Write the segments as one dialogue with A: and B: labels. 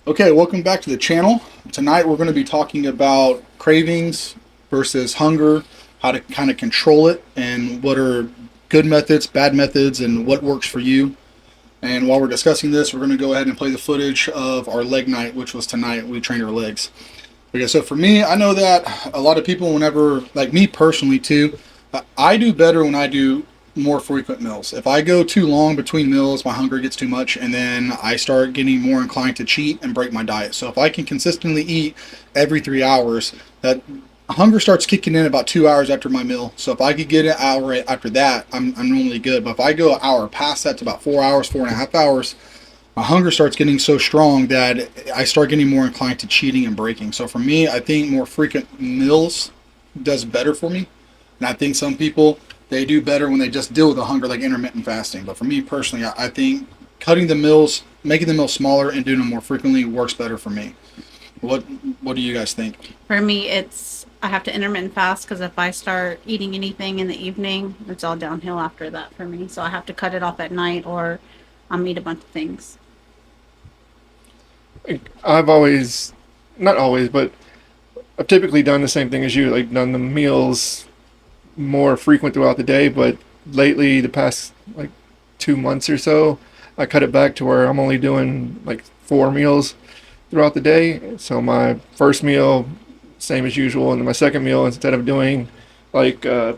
A: Okay, welcome back to the channel. Tonight we're going to be talking about cravings versus hunger, how to kind of control it, and what are good methods, bad methods, and what works for you. And while we're discussing this, we're going to go ahead and play the footage of our leg night, which was tonight. We trained our legs. Okay, so for me, I know that a lot of people, whenever, like me personally too, I do better when I do more frequent meals. If I go too long between meals, my hunger gets too much, and then I start getting more inclined to cheat and break my diet. So if I can consistently eat every 3 hours, that hunger starts kicking in about 2 hours after my meal. So if I could get an hour after that, I'm normally good. But if I go an hour past that to about 4 hours, 4.5 hours, my hunger starts getting so strong that I start getting more inclined to cheating and breaking. So for me, I think more frequent meals does better for me. And I think some people, they do better when they just deal with the hunger, like intermittent fasting. But for me personally, I think cutting the meals, making the meals smaller and doing them more frequently works better for me. What What do you guys think?
B: For me, I have to intermittent fast because if I start eating anything in the evening, it's all downhill after that for me. So I have to cut it off at night or eat a bunch of things.
C: I've always, not always, but I've typically done the same thing as you, like done the meals more frequent throughout the day. But lately, the past like 2 months or so, I cut it back to where I'm only doing like 4 meals throughout the day. So my first meal, same as usual, and then my second meal, instead of doing like 3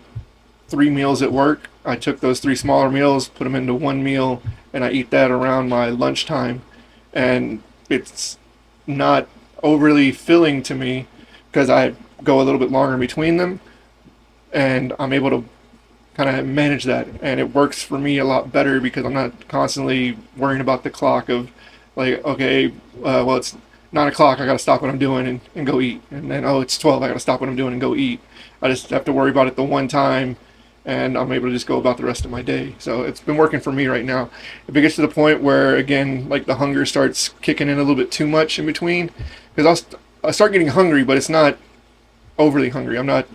C: meals at work, I took those three smaller meals, put them into one meal, and I eat that around my lunchtime. And it's not overly filling to me because I go a little bit longer in between them, and I'm able to kind of manage that, and it works for me a lot better because I'm not constantly worrying about the clock of like, okay, well, it's 9 o'clock, I gotta stop what I'm doing and go eat, and then, oh, it's 12, I gotta stop what I'm doing and go eat. I just have to worry about it the one time, and I'm able to just go about the rest of my day. So it's been working for me right now. If it gets to the point where, again, like the hunger starts kicking in a little bit too much in between, because I'll start getting hungry, but it's not overly hungry. I'm not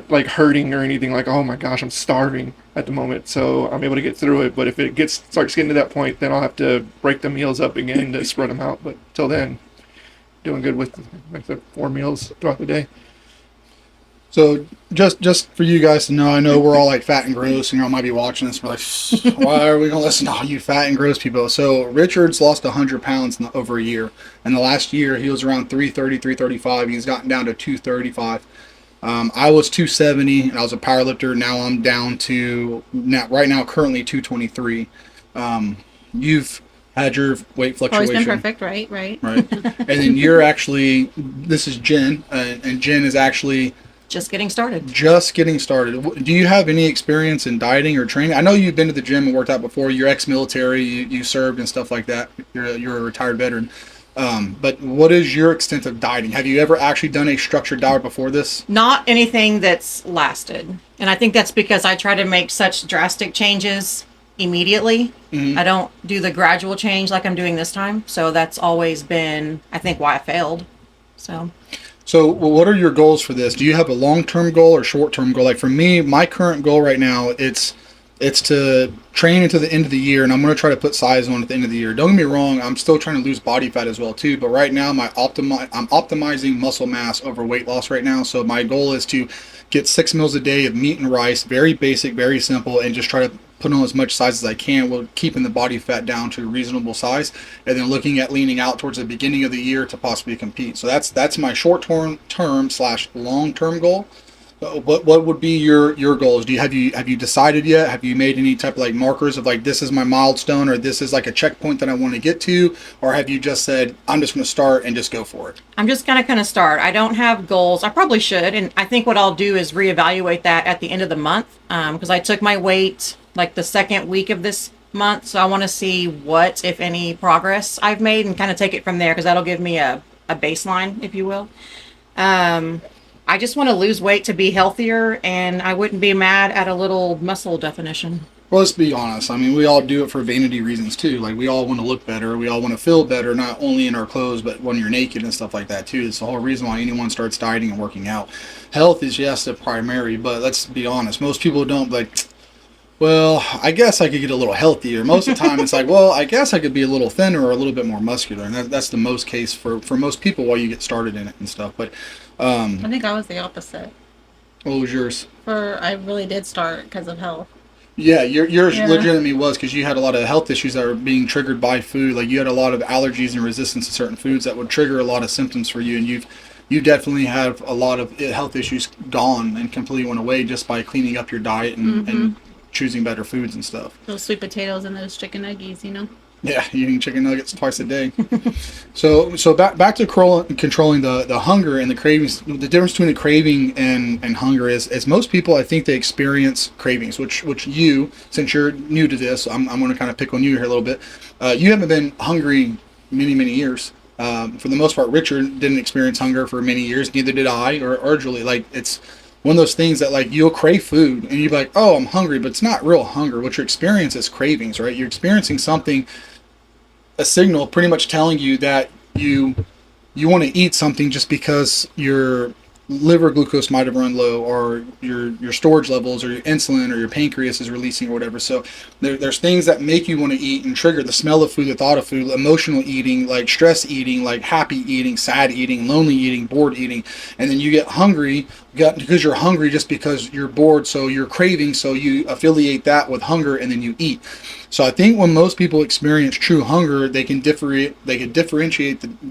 C: like hurting or anything, like, oh my gosh, I'm starving at the moment, so I'm able to get through it. But if it starts getting to that point, then I'll have to break the meals up again to spread them out. But till then, doing good with like the 4 meals throughout the day.
A: So just for you guys to know, I know we're all like fat and gross, and y'all might be watching this. We're like, why are we gonna listen to all you fat and gross people? So Richard's lost 100 pounds over a year. In the last year, he was around 330, 335. He's gotten down to 235. I was 270, and I was a power lifter. Now I'm down to right now currently 223. You've had your weight
B: Always been
A: fluctuation,
B: perfect, right? Right.
A: right? And then you're actually, this is Jen, and Jen is actually
D: Just getting started.
A: just getting started. Do you have any experience in dieting or training? I know you've been to the gym and worked out before. You're ex-military. You served and stuff like that. You're a retired veteran. But what is your extent of dieting? Have you ever actually done a structured diet before this?
D: Not anything that's lasted. And I think that's because I try to make such drastic changes immediately. I don't do the gradual change like I'm doing this time. So that's always been, I think, why I failed. So
A: So, well, what are your goals for this? Do you have a long-term goal or short-term goal? Like for me, my current goal right now, it's to train into the end of the year, and I'm going to try to put size on at the end of the year. Don't get me wrong, I'm still trying to lose body fat as well too, but right now I'm optimizing muscle mass over weight loss right now. So my goal is to get 6 meals a day of meat and rice, very basic, very simple, and just try to put on as much size as I can while keeping the body fat down to a reasonable size, and then looking at leaning out towards the beginning of the year to possibly compete. So that's my short term slash long term goal. What would be your goals? Have you decided yet? Have you made any type of like markers of like, this is my milestone, or this is like a checkpoint that I want to get to, or have you just said, I'm just going to start and just go for it?
D: I'm just going to kind of start. I don't have goals. I probably should. And I think what I'll do is reevaluate that at the end of the month. Because I took my weight like the second week of this month. So I want to see what, if any, progress I've made and kind of take it from there, because that'll give me a baseline, if you will. I just want to lose weight to be healthier, and I wouldn't be mad at a little muscle definition.
A: Well, let's be honest. I mean, we all do it for vanity reasons too. Like, we all want to look better. We all want to feel better, not only in our clothes, but when you're naked and stuff like that too. It's the whole reason why anyone starts dieting and working out. Health is, yes, the primary, but let's be honest. Most people don't like, well, I guess I could get a little healthier. Most of the time, it's like, well, I guess I could be a little thinner or a little bit more muscular, and that's the most case for most people while you get started in it and stuff. But
B: I think I was the opposite.
A: what was yours?
B: I really did start because of health.
A: Yeah, yours
B: Yeah.
A: legitimately was because you had a lot of health issues that were being triggered by food. Like you had a lot of allergies and resistance to certain foods that would trigger a lot of symptoms for you, and you definitely have a lot of health issues gone and completely went away just by cleaning up your diet and choosing better foods and stuff.
B: Those sweet potatoes and those chicken nuggies,
A: Yeah, eating chicken nuggets twice a day. So back to controlling the hunger and the cravings. The difference between a craving and hunger is most people, I think, they experience cravings, which you, since you're new to this, I'm going to kind of pick on you here a little bit. You haven't been hungry many years. For the most part, Richard didn't experience hunger for many years. Neither did I or Julie. Like it's one of those things that like you'll crave food and you'll be like, oh, I'm hungry, but it's not real hunger. What you're experiencing is cravings, right? You're experiencing something, a signal pretty much telling you that you want to eat something just because your liver glucose might have run low or your storage levels or your insulin or your pancreas is releasing or whatever. So there's things that make you want to eat and trigger the smell of food, the thought of food, emotional eating, like stress eating, like happy eating, sad eating, lonely eating, bored eating. And then you get hungry because you're hungry just because you're bored, so you're craving, so you affiliate that with hunger and then you eat. So I think when most people experience true hunger, they can differentiate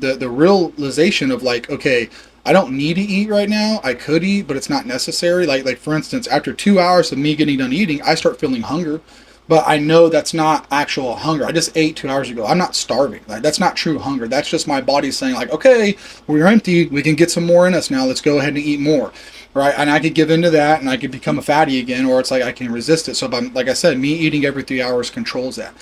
A: the realization of like, okay, I don't need to eat right now. I could eat, but it's not necessary. Like for instance, after 2 hours of me getting done eating, I start feeling hunger, but I know that's not actual hunger. I just ate 2 hours ago. I'm not starving. Like that's not true hunger. That's just my body saying like, okay, we're empty. We can get some more in us now. Let's go ahead and eat more. Right, and I could give into that, and I could become a fatty again, or it's like I can resist it. So, like I said, me eating every 3 hours controls that.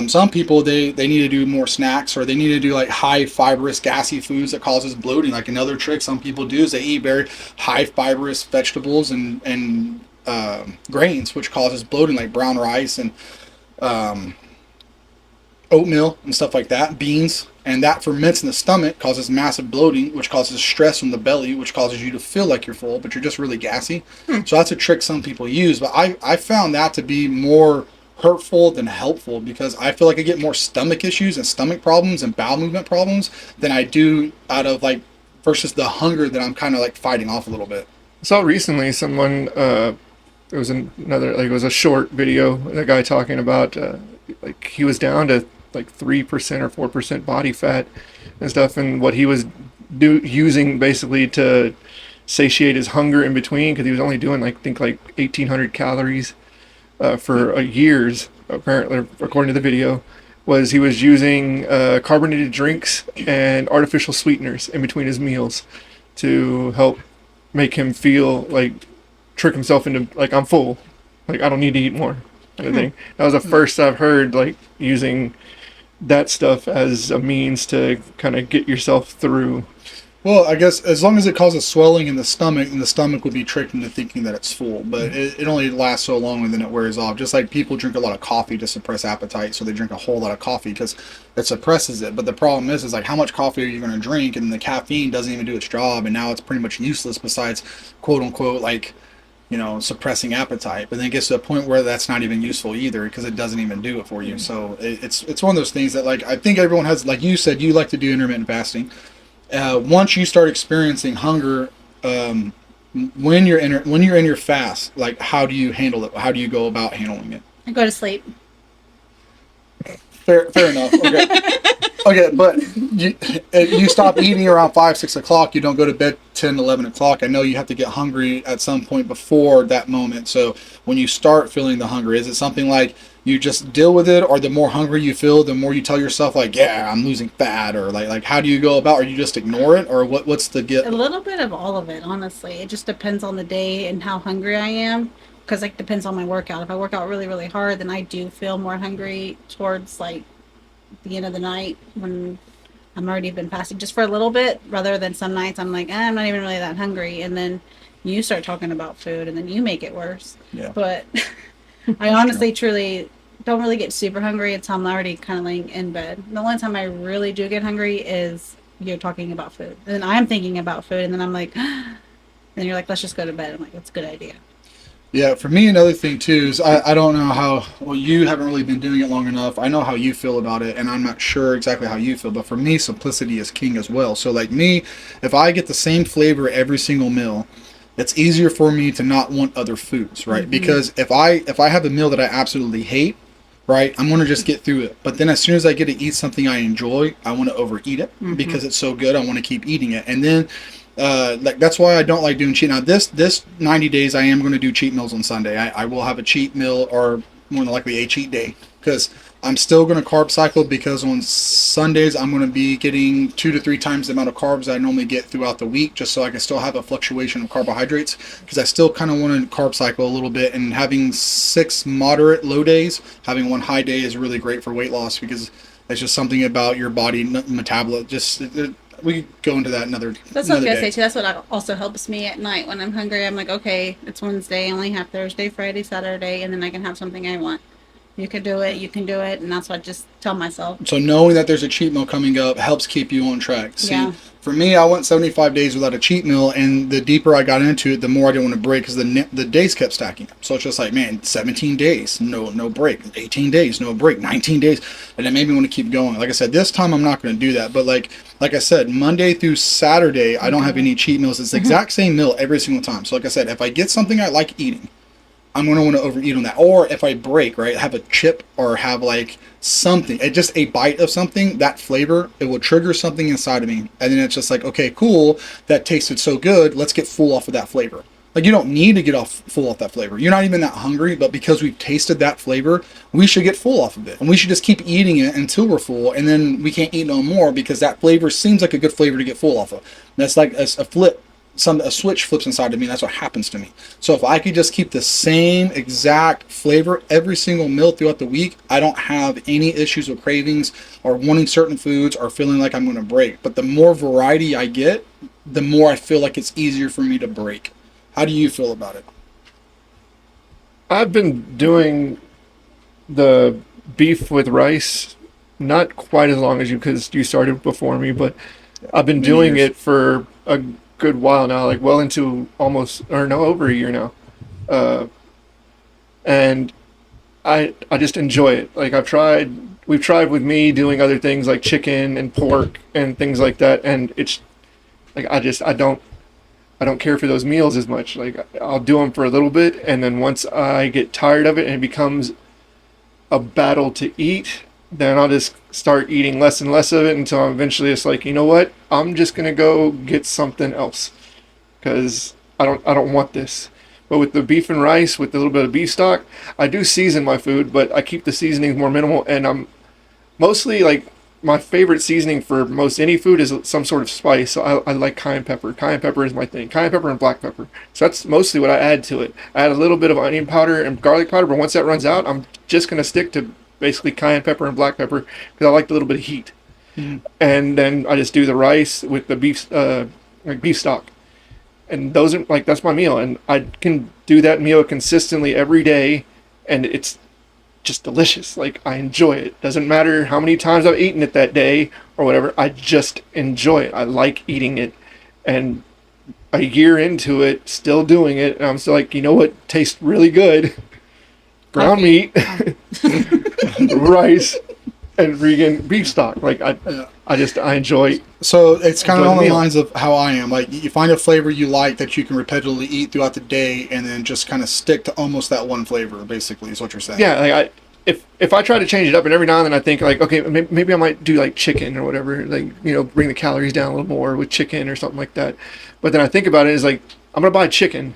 A: Some people they need to do more snacks, or they need to do like high fibrous, gassy foods that causes bloating. Like another trick some people do is they eat very high fibrous vegetables and grains, which causes bloating, like brown rice and um, oatmeal and stuff like that, beans, and that ferments in the stomach, causes massive bloating, which causes stress on the belly, which causes you to feel like you're full, but you're just really gassy. So that's a trick some people use, but I found that to be more hurtful than helpful because I feel like I get more stomach issues and stomach problems and bowel movement problems than I do out of like versus the hunger that I'm kind of like fighting off a little bit.
C: I saw recently someone, it was another, like it was a short video, a guy talking about, like he was down to like 3% or 4% body fat and stuff, and what he was using basically to satiate his hunger in between, because he was only doing like, I think like 1,800 calories for years, apparently, according to the video, was he was using carbonated drinks and artificial sweeteners in between his meals to help make him feel like, trick himself into like, I'm full, like I don't need to eat more kind of thing. That was the first I've heard like using that stuff as a means to kind of get yourself through.
A: Well, I guess as long as it causes swelling in the stomach, and the stomach would be tricked into thinking that it's full, but it only lasts so long and then it wears off. Just like people drink a lot of coffee to suppress appetite, so they drink a whole lot of coffee because it suppresses it. But the problem is like how much coffee are you going to drink, and the caffeine doesn't even do its job, and now it's pretty much useless besides quote unquote like suppressing appetite. But then it gets to a point where that's not even useful either because it doesn't even do it for you. So it's one of those things that like I think everyone has, like you said, you like to do intermittent fasting. Once you start experiencing hunger, when you're in your fast, like how do you handle it? How do you go about handling it?
B: I go to sleep.
A: Fair enough. Okay. Okay, but you stop eating around 5, 6 o'clock. You don't go to bed 10, 11 o'clock. I know you have to get hungry at some point before that moment. So when you start feeling the hunger, is it something like you just deal with it, or the more hungry you feel, the more you tell yourself like, yeah, I'm losing fat, or like how do you go about, or you just ignore it, or what's the get?
B: A little bit of all of it, honestly. It just depends on the day and how hungry I am. Because like depends on my workout. If I work out really hard, then I do feel more hungry towards like the end of the night when I'm already been fasting just for a little bit, rather than some nights I'm like, I'm not even really that hungry, and then you start talking about food and then you make it worse.
A: Yeah.
B: But I honestly truly don't really get super hungry until I'm already kind of laying in bed. The only time I really do get hungry is you're talking about food, and then I'm thinking about food, and then I'm like then you're like, let's just go to bed. I'm like, that's a good idea.
A: Yeah, for me, another thing too is I don't know how, well, you haven't really been doing it long enough. I know how you feel about it, and I'm not sure exactly how you feel, but for me, simplicity is king as well. So, like me, if I get the same flavor every single meal, it's easier for me to not want other foods, right? Because if I have a meal that I absolutely hate, right, I'm gonna just get through it. But then as soon as I get to eat something I enjoy, I want to overeat it because it's so good. I want to keep eating it, and then like that's why I don't like doing cheat. Now this 90 days I am going to do cheat meals on Sunday. I will have a cheat meal or more than likely a cheat day because I'm still going to carb cycle because on Sundays I'm going to be getting 2 to 3 times the amount of carbs I normally get throughout the week, just so I can still have a fluctuation of carbohydrates, because I still kind of want to carb cycle a little bit, and having 6 moderate low days, having 1 high day is really great for weight loss, because it's just something about your body metabolism. We could go into that another
B: That's what I was
A: another
B: gonna
A: day.
B: say too. That's what also helps me at night when I'm hungry. I'm like, okay, it's Wednesday. I only have Thursday, Friday, Saturday, and then I can have something I want. You can do it. You can do it, and that's what I just tell myself.
A: So knowing that there's a cheat meal coming up helps keep you on track. See,
B: Yeah.
A: for me, I went 75 days without a cheat meal, and the deeper I got into it, the more I didn't want to break, because the days kept stacking up. So it's just like, man, 17 days, no break. 18 days, no break. 19 days, and it made me want to keep going. Like I said, this time I'm not going to do that. But like I said, Monday through Saturday, I don't have any cheat meals. It's the exact same meal every single time. So like I said, if I get something I like eating, I'm going to want to overeat on that. Or if I break, right, have a chip or have like something, just a bite of something, that flavor, it will trigger something inside of me. And then it's just like, okay, cool, that tasted so good, let's get full off of that flavor. Like, you don't need to get full off that flavor. You're not even that hungry, but because we've tasted that flavor, we should get full off of it. And we should just keep eating it until we're full, and then we can't eat no more because that flavor seems like a good flavor to get full off of. That's like a flip. A switch flips inside of me, and that's what happens to me. So if I could just keep the same exact flavor every single meal throughout the week, I don't have any issues with cravings or wanting certain foods or feeling like I'm going to break. But the more variety I get, the more I feel like it's easier for me to break. How do you feel about it?
C: I've been doing the beef with rice not quite as long as you, because you started before me, but I've been
A: Many
C: doing
A: years.
C: it for a good while now, like well into almost, or no, over a year now. Uh, and I just enjoy it. Like we've tried with me doing other things like chicken and pork and things like that, and it's like I don't care for those meals as much. Like I'll do them for a little bit, and then once I get tired of it and it becomes a battle to eat, then I'll just start eating less and less of it until I'm eventually just like, you know what? I'm just gonna go get something else because I don't want this. But with the beef and rice, with a little bit of beef stock, I do season my food, but I keep the seasonings more minimal, and I'm mostly like my favorite seasoning for most any food is some sort of spice. So I like cayenne pepper. Cayenne pepper is my thing. Cayenne pepper and black pepper. So that's mostly what I add to it. I add a little bit of onion powder and garlic powder, but once that runs out, I'm just gonna stick to basically cayenne pepper and black pepper because I like the little bit of heat. And then I just do the rice with the beef, like beef stock, and those are like that's my meal, and I can do that meal consistently every day, and it's just delicious. Like I enjoy it. Doesn't matter how many times I've eaten it that day or whatever. I just enjoy it. I like eating it, and a year into it, still doing it, and I'm still like, you know what tastes really good? Ground meat, rice, and vegan beef stock. Like
A: Yeah.
C: I enjoy.
A: So it's kind of
C: Enjoy the
A: on the
C: meal.
A: lines of how I am. Like, you find a flavor you like that you can repetitively eat throughout the day, and then just kind of stick to almost that one flavor. Basically, is what you're saying.
C: Yeah, like if I try to change it up, and every now and then I think like, okay, maybe I might do like chicken or whatever, like bring the calories down a little more with chicken or something like that. But then I think about it as like, I'm gonna buy chicken,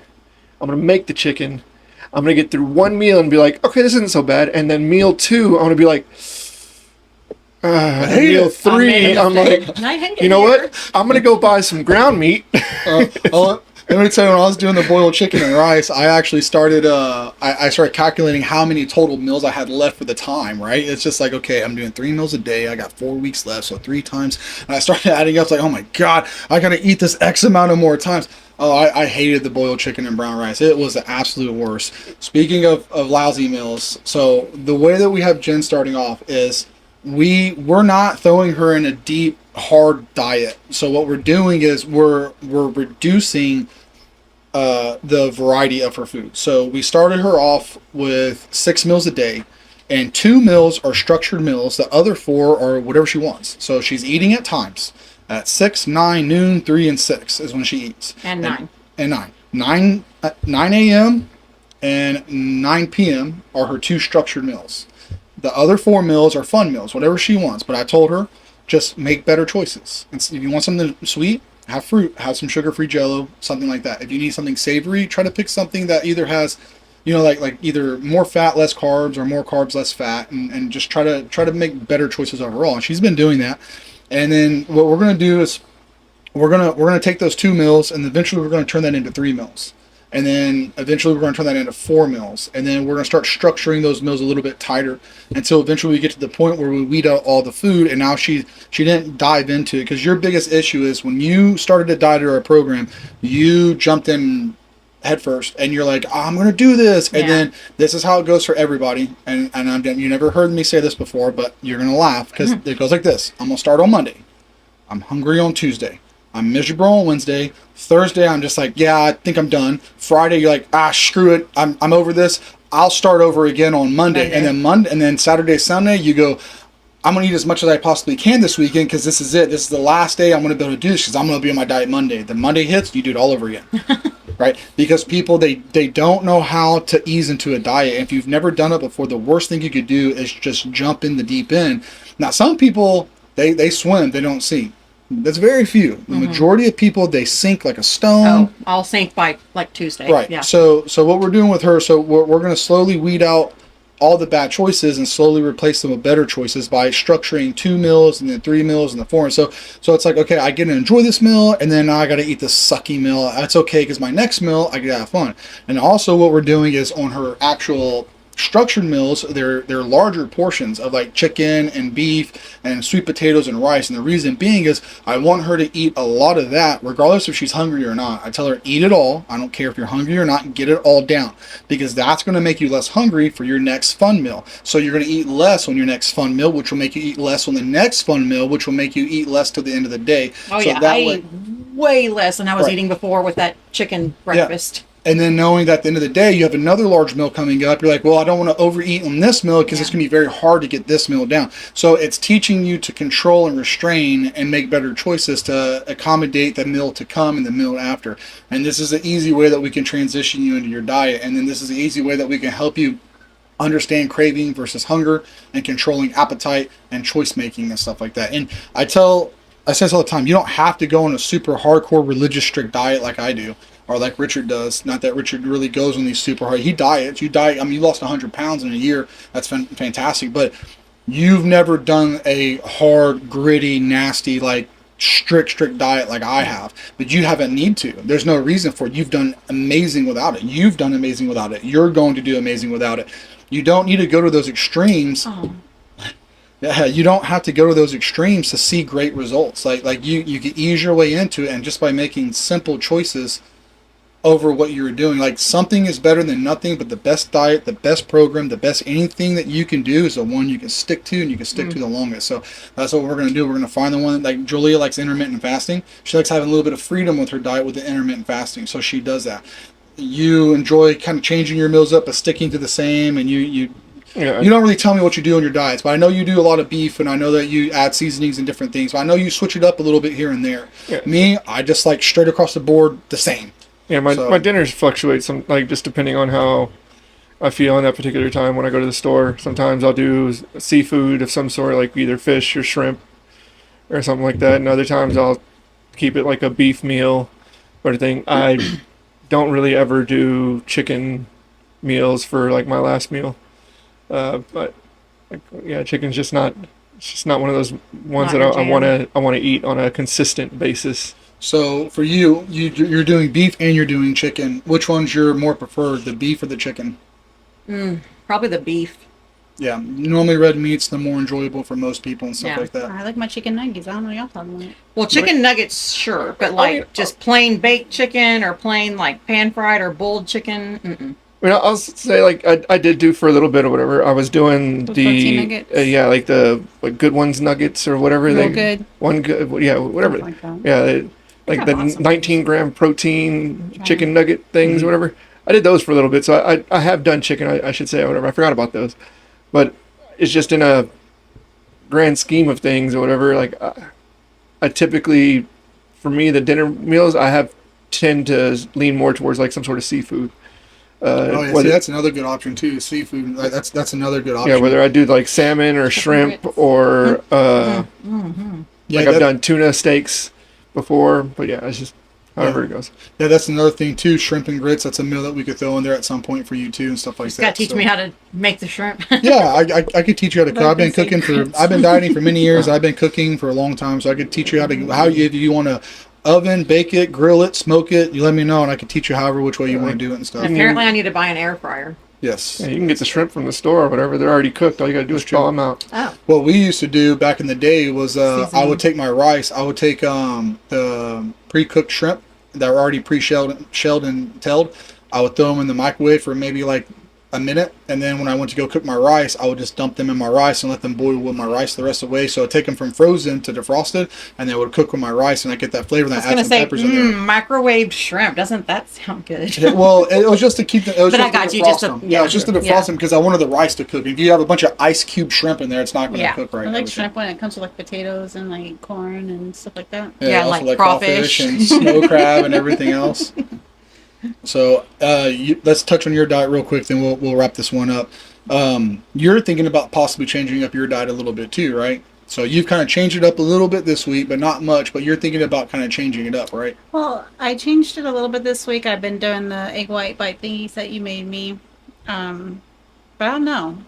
C: I'm gonna make the chicken, I'm gonna get through one meal and be like, okay, this isn't so bad, and then meal two, I'm gonna be like,
A: hate
C: meal
A: it.
C: three, I'm like,
D: And I hate it
C: you know
D: here.
C: what? I'm gonna go buy some ground meat.
A: Let me tell you, when I was doing the boiled chicken and rice, I actually started. I started calculating how many total meals I had left for the time. Right? It's just like, okay, I'm doing 3 meals a day. I got 4 weeks left, so 3 times. And I started adding up. It's like, oh my god, I gotta eat this X amount of more times. Oh, I hated the boiled chicken and brown rice. It was the absolute worst. Speaking of lousy meals, so the way that we have Jen starting off is we're not throwing her in a deep hard diet. So what we're doing is we're reducing the variety of her food. So we started her off with 6 meals a day, and 2 meals are structured meals. The other 4 are whatever she wants. So she's eating at times. At 6, 9, noon, 3, and 6 is when she eats.
D: And 9.
A: And 9. 9 a.m. and 9 p.m. are her 2 structured meals. The other 4 meals are fun meals, whatever she wants. But I told her, just make better choices. And if you want something sweet, have fruit, have some sugar-free Jello, something like that. If you need something savory, try to pick something that either has, like either more fat, less carbs, or more carbs, less fat, and just try to make better choices overall. And she's been doing that. And then what we're gonna do is we're gonna take those 2 meals, and eventually we're gonna turn that into 3 meals. And then eventually we're going to turn that into 4 meals. And then we're going to start structuring those meals a little bit tighter until eventually we get to the point where we weed out all the food. And now she didn't dive into it, because your biggest issue is when you started a diet or a program, you jumped in head first and you're like, I'm going to do this. And then this is how it goes for everybody. And you never heard me say this before, but you're going to laugh, because it goes like this. I'm going to start on Monday. I'm hungry on Tuesday. I'm miserable on Wednesday. Thursday, I'm just like, yeah, I think I'm done. Friday, you're like, screw it. I'm over this. I'll start over again on Monday. And then Saturday, Sunday, you go, I'm going to eat as much as I possibly can this weekend, because this is it. This is the last day I'm going to be able to do this, because I'm going to be on my diet Monday. The Monday hits, you do it all over again. Right? Because people, they don't know how to ease into a diet. And if you've never done it before, the worst thing you could do is just jump in the deep end. Now, some people, they swim, they don't sink. That's very few. The majority of people, they sink like a stone.
D: Oh, I'll sink by like Tuesday.
A: Right.
D: Yeah.
A: So what we're doing with her, so we're going to slowly weed out all the bad choices and slowly replace them with better choices by structuring 2 meals and then 3 meals and the 4. And so it's like, okay, I get to enjoy this meal, and then now I got to eat this sucky meal. That's okay, because my next meal, I get to have fun. And also what we're doing is on her actual structured meals, they're larger portions of like chicken and beef and sweet potatoes and rice. And the reason being is I want her to eat a lot of that regardless if she's hungry or not. I tell her, eat it all. I don't care if you're hungry or not, get it all down, because that's going to make you less hungry for your next fun meal. So you're going to eat less on your next fun meal, which will make you eat less on the next fun meal, which will make you eat less till the end of the day.
D: Oh,
A: so
D: yeah.
A: that
D: I
A: way,
D: eat way less than I was
A: Right.
D: eating before with that chicken breakfast.
A: And then knowing that at the end of the day, you have another large meal coming up, you're like, well, I don't want to overeat on this meal, because it's going to be very hard to get this meal down. So it's teaching you to control and restrain and make better choices to accommodate the meal to come and the meal after. And this is an easy way that we can transition you into your diet. And then this is an easy way that we can help you understand craving versus hunger and controlling appetite and choice making and stuff like that. And I say this all the time, you don't have to go on a super hardcore religious strict diet like I do, or like Richard does. Not that Richard really goes on these super hard. He diets. You diet. I mean, you lost 100 pounds in a year. That's fantastic. But you've never done a hard, gritty, nasty, like strict diet like I have. But you haven't need to. There's no reason for it. You've done amazing without it. You've done amazing without it. You're going to do amazing without it. You don't need to go to those extremes.
B: Oh.
A: Yeah, you don't have to go to those extremes to see great results. Like you can ease your way into it, and just by making simple choices over what you're doing. Like, something is better than nothing, but the best diet, the best program, the best anything that you can do is the one you can stick to, and you can stick to the longest. So that's what we're going to do. We're going to find the one, like Julia likes intermittent fasting. She likes having a little bit of freedom with her diet with the intermittent fasting, so she does that. You enjoy kind of changing your meals up but sticking to the same, and you don't really tell me what you do on your diets, but I know you do a lot of beef, and I know that you add seasonings and different things, but I know you switch it up a little bit here and there.
C: Yeah.
A: Me, I just like straight across the board the same.
C: Yeah, my dinners fluctuate some, like, just depending on how I feel in that particular time when I go to the store. Sometimes I'll do seafood of some sort, like either fish or shrimp or something like that, and other times I'll keep it like a beef meal or thing. I don't really ever do chicken meals for like my last meal, but like, yeah, chicken's just not. It's just not one of those ones
D: Not
C: that
D: your jam.
C: I want to eat on a consistent basis.
A: So for you're doing beef and you're doing chicken. Which one's your more preferred, the beef or the chicken?
D: Probably the beef.
A: Yeah, normally red meat's the more enjoyable for most people and stuff
D: Yeah.
A: like that.
B: I like my chicken nuggets. I don't know what y'all talking about.
D: Well, chicken nuggets, sure, but like just plain baked chicken or plain like pan fried or boiled chicken. Mm-mm.
C: I mean, I'll say, like, I did do for a little bit or whatever. I was doing
B: Those protein
C: the
B: nuggets?
C: yeah, like the Good Ones nuggets or whatever.
B: Real good.
C: One good, yeah, whatever.
B: Something like that.
C: Yeah, like
D: got
C: the
D: lots of
C: 19-gram protein
B: Trying.
C: chicken nugget things,
A: Mhm.
C: or whatever. I did those for a little bit, so I have done chicken, I should say, or whatever. I forgot about those, but it's just in a grand scheme of things or whatever. Like I typically, for me, the dinner meals I have tend to lean more towards like some sort of seafood.
A: Oh yeah, see,
C: Whether
A: that's another good option too. Seafood. That's another good
C: yeah,
A: option.
C: whether I do like salmon or shrimp
B: grits.
C: or
A: Yeah,
C: like I've done tuna steaks before, but yeah, it's just however
A: Yeah.
C: it goes.
A: Yeah, that's another thing too. Shrimp and grits. That's a meal that we could throw in there at some point for you too, and stuff like
D: Just
A: that.
D: got to teach
A: So-
D: me how to make the shrimp.
A: Yeah, I could teach you how to cook. I've been
B: Like the
A: cooking for.
B: secrets.
A: I've been dieting for many years. I've been cooking for a long time, so I could teach you if you want to oven, bake it, grill it, smoke it. You let me know, and I can teach you however which way you want to do it and stuff.
D: And apparently, I need to buy an air fryer.
A: Yes.
C: Yeah, you can get the shrimp from the store or whatever. They're already cooked. All you gotta do is
A: That's true.
C: thaw them out.
D: Oh,
A: What we used to do back in the day was I
B: Seasoning.
A: would take my rice. I would take the pre-cooked shrimp that were already shelled and tailed. I would throw them in the microwave for maybe like a minute, and then when I went to go cook my rice, I would just dump them in my rice and let them boil with my rice the rest of the way. So I'd take them from frozen to defrosted, and then I would cook with my rice, and I get that flavor. And
D: I was
A: I
D: gonna
A: add some
D: say,
A: peppers in there.
D: microwaved shrimp. Doesn't that sound good?
A: Yeah, well, it was just to keep the. It was
D: But
A: just
D: I got
A: to
D: you,
A: defrost
D: just to-
A: them.
D: yeah.
A: It was just to defrost
D: Yeah.
A: them because I wanted the rice to cook. If you have a bunch of ice cube shrimp in there, it's not going to
D: Yeah.
A: cook right.
B: I like
A: everything.
B: shrimp when it comes to like potatoes and like corn and stuff like that.
D: Yeah,
A: also
D: like
A: crawfish
D: crawfish.
A: and snow crab and everything else. So let's touch on your diet real quick, then we'll wrap this one up. You're thinking about possibly changing up your diet a little bit too, right? So you've kind of changed it up a little bit this week, but not much. But you're thinking about kind of changing it up, right?
B: Well, I changed it a little bit this week. I've been doing the egg white bite thingies that you made me. But I don't know.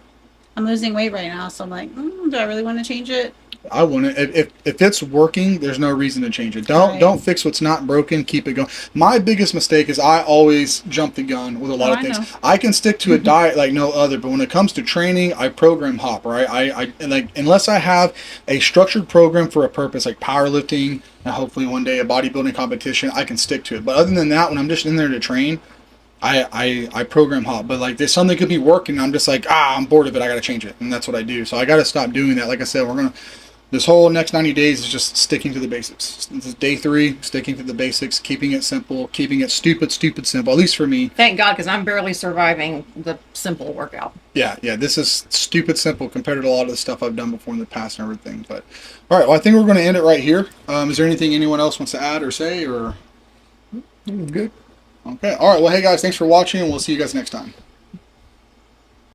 B: I'm losing weight right now, so I'm like, do I really want to change it?
A: I wouldn't. If it's working, there's no reason to change it. Don't
B: Right.
A: don't fix what's not broken. Keep it going. My biggest mistake is I always jump the gun with a lot
B: Oh,
A: of
B: I
A: things.
B: know.
A: I can stick to a diet like no other, but when it comes to training, I program hop. Right. I and like unless I have a structured program for a purpose, like powerlifting and hopefully one day a bodybuilding competition, I can stick to it. But other than that, when I'm just in there to train, I program hop, but like there's something could be working. I'm just like, I'm bored of it. I got to change it. And that's what I do. So I got to stop doing that. Like I said, this whole next 90 days is just sticking to the basics. This is day 3, sticking to the basics, keeping it simple, keeping it stupid simple, at least for me.
D: Thank God, because I'm barely surviving the simple workout.
A: Yeah, this is stupid simple compared to a lot of the stuff I've done before in the past and everything. But all right, well, I think we're going to end it right here. Is there anything anyone else wants to add or say? Or
C: Good.
A: okay, all right. Well, hey guys, thanks for watching, and we'll see you guys next time.